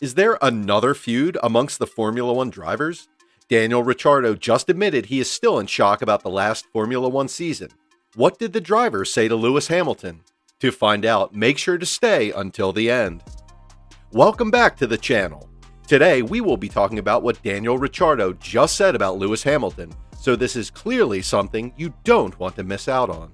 Is there another feud amongst the Formula One drivers? Daniel Ricciardo just admitted he is still in shock about the last Formula One season. What did the drivers say to Lewis Hamilton? To find out, make sure to stay until the end. Welcome back to the channel. Today we will be talking about what Daniel Ricciardo just said about Lewis Hamilton, so this is clearly something you don't want to miss out on.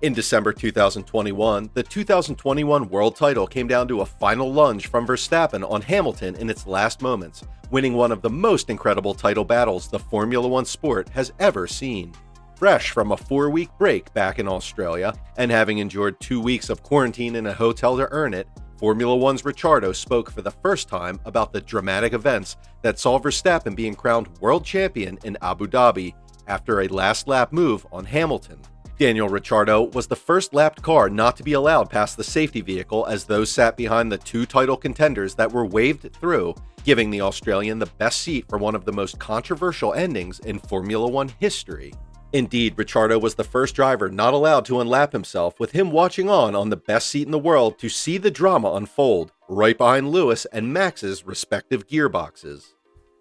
In December 2021, the 2021 world title came down to a final lunge from Verstappen on Hamilton in its last moments, winning one of the most incredible title battles the Formula One sport has ever seen. Fresh from a 4-week break back in Australia, and having endured 2 weeks of quarantine in a hotel to earn it, Formula One's Ricciardo spoke for the first time about the dramatic events that saw Verstappen being crowned world champion in Abu Dhabi after a last lap move on Hamilton. Daniel Ricciardo was the first lapped car not to be allowed past the safety vehicle, as those sat behind the two title contenders that were waved through, giving the Australian the best seat for one of the most controversial endings in Formula One history. Indeed, Ricciardo was the first driver not allowed to unlap himself, with him watching on the best seat in the world to see the drama unfold, right behind Lewis and Max's respective gearboxes.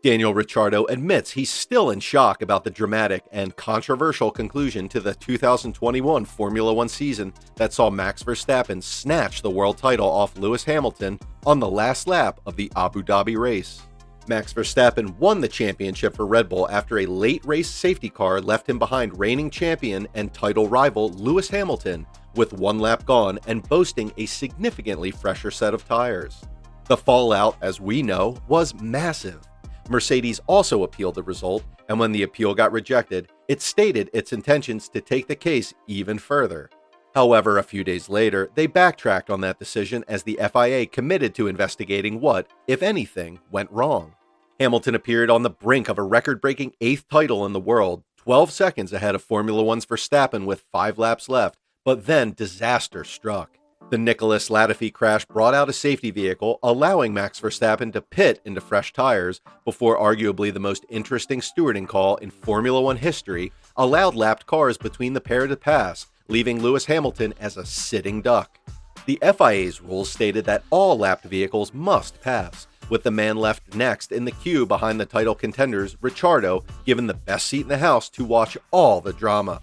Daniel Ricciardo admits he's still in shock about the dramatic and controversial conclusion to the 2021 Formula One season that saw Max Verstappen snatch the world title off Lewis Hamilton on the last lap of the Abu Dhabi race. Max Verstappen won the championship for Red Bull after a late race safety car left him behind reigning champion and title rival Lewis Hamilton with 1 lap gone and boasting a significantly fresher set of tires. The fallout, as we know, was massive. Mercedes also appealed the result, and when the appeal got rejected, it stated its intentions to take the case even further. However, a few days later, they backtracked on that decision as the FIA committed to investigating what, if anything, went wrong. Hamilton appeared on the brink of a record-breaking 8th title in the world, 12 seconds ahead of Formula One's Verstappen with 5 laps left, but then disaster struck. The Nicholas Latifi crash brought out a safety vehicle, allowing Max Verstappen to pit into fresh tires before arguably the most interesting stewarding call in Formula One history allowed lapped cars between the pair to pass, leaving Lewis Hamilton as a sitting duck. The FIA's rules stated that all lapped vehicles must pass, with the man left next in the queue behind the title contenders, Ricciardo, given the best seat in the house to watch all the drama.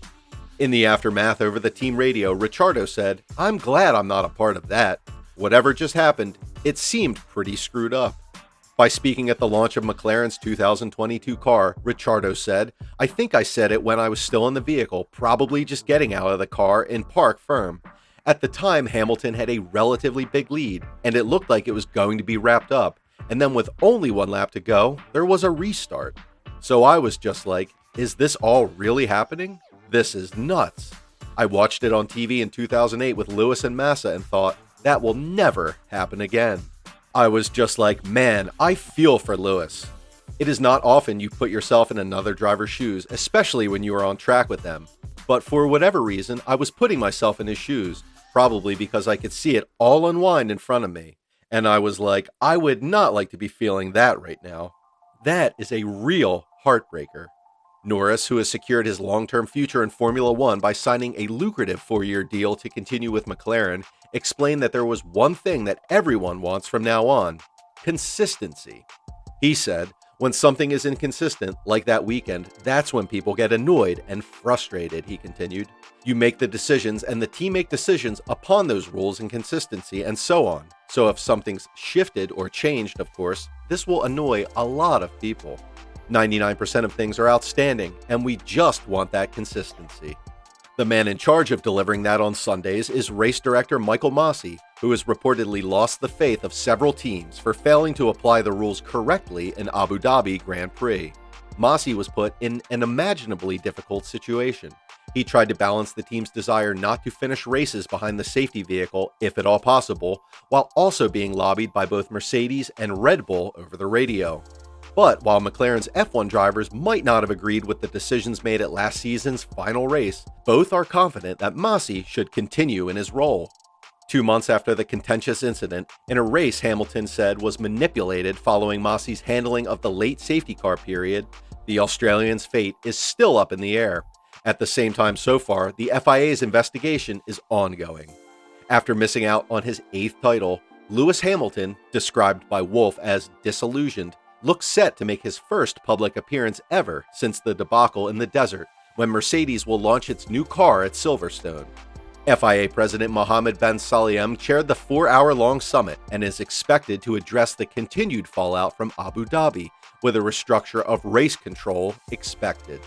In the aftermath over the team radio, Ricciardo said, "I'm glad I'm not a part of that. Whatever just happened, it seemed pretty screwed up." By speaking at the launch of McLaren's 2022 car, Ricciardo said, "I think I said it when I was still in the vehicle, probably just getting out of the car in park firm. At the time, Hamilton had a relatively big lead, and it looked like it was going to be wrapped up. And then with only 1 lap to go, there was a restart. So I was just like, is this all really happening? This is nuts. I watched it on TV in 2008 with Lewis and Masi and thought, that will never happen again." I was just like, man, I feel for Lewis. It is not often you put yourself in another driver's shoes, especially when you are on track with them. But for whatever reason, I was putting myself in his shoes, probably because I could see it all unwind in front of me. And I was like, I would not like to be feeling that right now. That is a real heartbreaker. Norris, who has secured his long-term future in Formula One by signing a lucrative 4-year deal to continue with McLaren, explained that there was one thing that everyone wants from now on: consistency. He said, "When something is inconsistent, like that weekend, that's when people get annoyed and frustrated," he continued. "You make the decisions and the team make decisions upon those rules and consistency and so on. So if something's shifted or changed, of course, this will annoy a lot of people. 99% of things are outstanding, and we just want that consistency." The man in charge of delivering that on Sundays is race director Michael Masi, who has reportedly lost the faith of several teams for failing to apply the rules correctly in Abu Dhabi Grand Prix. Masi was put in an imaginably difficult situation. He tried to balance the team's desire not to finish races behind the safety vehicle, if at all possible, while also being lobbied by both Mercedes and Red Bull over the radio. But while McLaren's F1 drivers might not have agreed with the decisions made at last season's final race, both are confident that Masi should continue in his role. 2 months after the contentious incident, in a race Hamilton said was manipulated following Masi's handling of the late safety car period, the Australian's fate is still up in the air. At the same time, so far, the FIA's investigation is ongoing. After missing out on his 8th title, Lewis Hamilton, described by Wolff as disillusioned, looks set to make his first public appearance ever since the debacle in the desert, when Mercedes will launch its new car at Silverstone. FIA President Mohammed bin Sulayem chaired the 4-hour-long summit and is expected to address the continued fallout from Abu Dhabi, with a restructure of race control expected.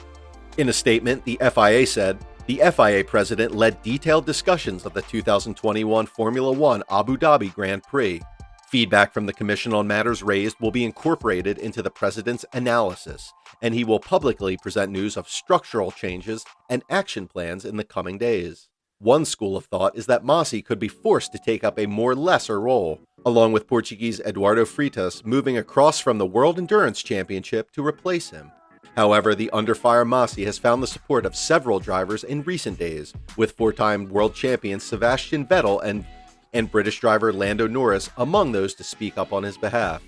In a statement, the FIA said, "The FIA president led detailed discussions of the 2021 Formula One Abu Dhabi Grand Prix. Feedback from the Commission on matters raised will be incorporated into the president's analysis, and he will publicly present news of structural changes and action plans in the coming days." One school of thought is that Masi could be forced to take up a more lesser role, along with Portuguese Eduardo Freitas moving across from the World Endurance Championship to replace him. However, the under-fire Masi has found the support of several drivers in recent days, with four-time world champion Sebastian Vettel and British driver Lando Norris among those to speak up on his behalf.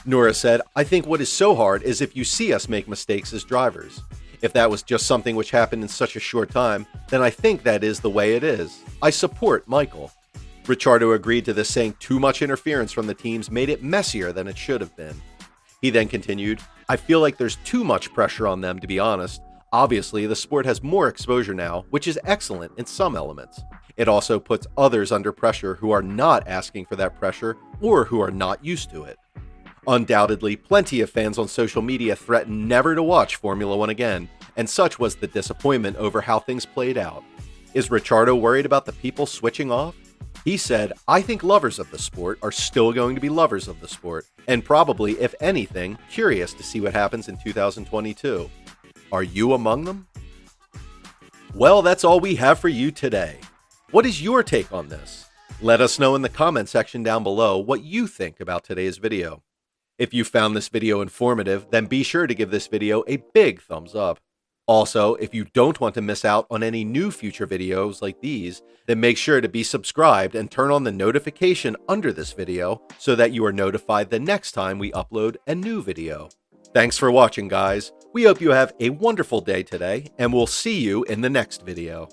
Norris said, "I think what is so hard is if you see us make mistakes as drivers. If that was just something which happened in such a short time, then I think that is the way it is. I support Michael." Ricciardo agreed to this, saying too much interference from the teams made it messier than it should have been. He then continued, "I feel like there's too much pressure on them, to be honest. Obviously, the sport has more exposure now, which is excellent in some elements. It also puts others under pressure who are not asking for that pressure or who are not used to it." Undoubtedly, plenty of fans on social media threatened never to watch Formula One again, and such was the disappointment over how things played out. Is Ricciardo worried about the people switching off? He said, "I think lovers of the sport are still going to be lovers of the sport, and probably, if anything, curious to see what happens in 2022. Are you among them?" Well, that's all we have for you today. What is your take on this? Let us know in the comment section down below what you think about today's video. If you found this video informative, then be sure to give this video a big thumbs up. Also, if you don't want to miss out on any new future videos like these, then make sure to be subscribed and turn on the notification under this video so that you are notified the next time we upload a new video. Thanks for watching, guys. We hope you have a wonderful day today, and we'll see you in the next video.